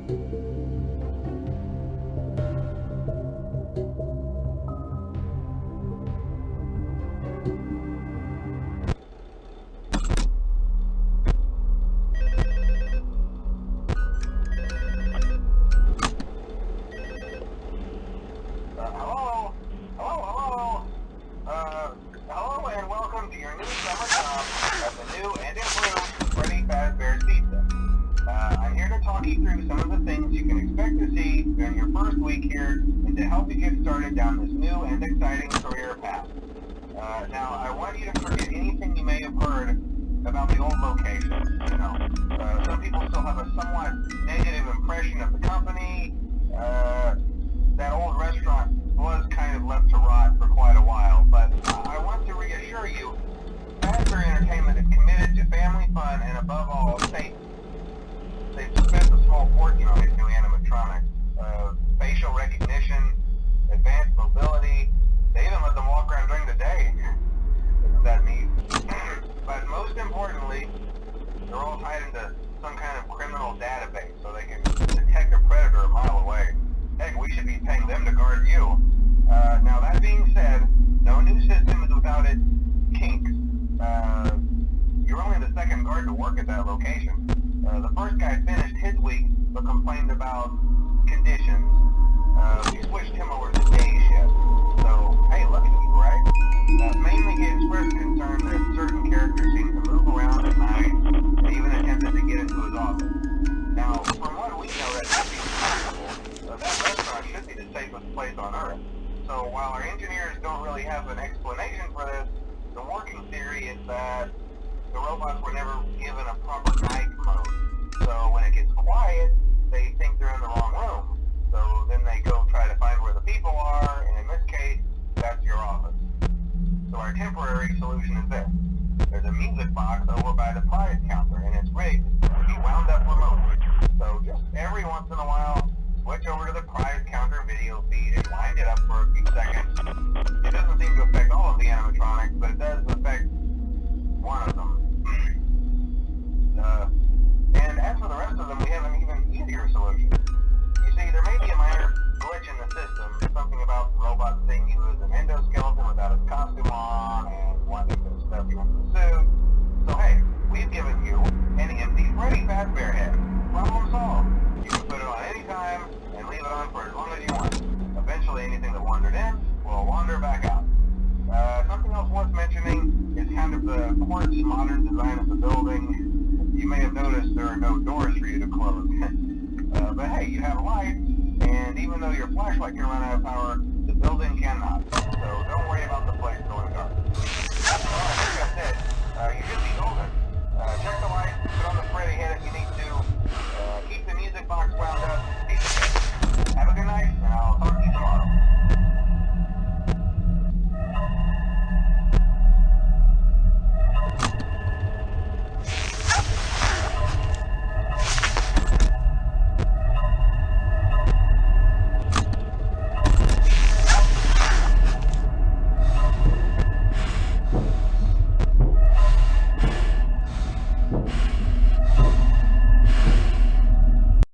Hello and welcome to your new summer stop at the new and improved Freddy Fazbear's Pizza. I'm here to talk you through some of the things you can expect to see during your first week here and to help you get started down this new and exciting career path. Now, I want you to forget anything you may have heard about the old location. Some people still have a somewhat negative impression of the company. That old restaurant was kind of left to rot for quite a while, but I want to reassure you, Fazbear Entertainment is committed to family fun and above all, safety. They've spent a small fortune on these new animatronics. Facial recognition, advanced mobility, they even let them walk around during the day. Isn't that neat? But most importantly, they're all tied into some kind of criminal database so they can detect a predator a mile away. Heck, we should be paying them to guard you. Now that being said, no new system is without its kinks. You're only the second guard to work at that location. The first guy finished his week but complained about conditions. We switched him over to day shift. So, hey, look at you, right? Mainly he expressed concern that certain characters seem to move around at night and even attempted to get into his office. Now, from what we know, that should be possible. That restaurant should be the safest place on Earth. So while our engineers don't really have an explanation for this, the working theory is that the robots were never given a proper night mode. So when it gets quiet, they think they're in the wrong room. So then they go try to find where the people are, and in this case, that's your office. So our temporary solution is this. There's a music box over by the prize counter, and it's rigged to be wound up remotely. So just every once in a while, switch over to the prize counter video feed and wind it up for a few seconds. It doesn't seem to affect all of the animatronics, but it does affect one of them. And as for the rest of them, we have an even easier solution. You see, there may be a minor glitch in the system, something about the robot seeing you as an endoskeleton without his costume on and wanting to stuff you into the suit. So hey, we've given you an empty Freddy Fazbear head. Problem solved. You can put it on any time and leave it on for as long as you want. Eventually anything that wandered in will wander back out. Something else worth mentioning is kind of the quartz modern design of the building. You may have noticed there are no doors for you to close. But hey, you have lights, and even though your flashlight can run out of power, the building cannot. So don't worry about the place going dark.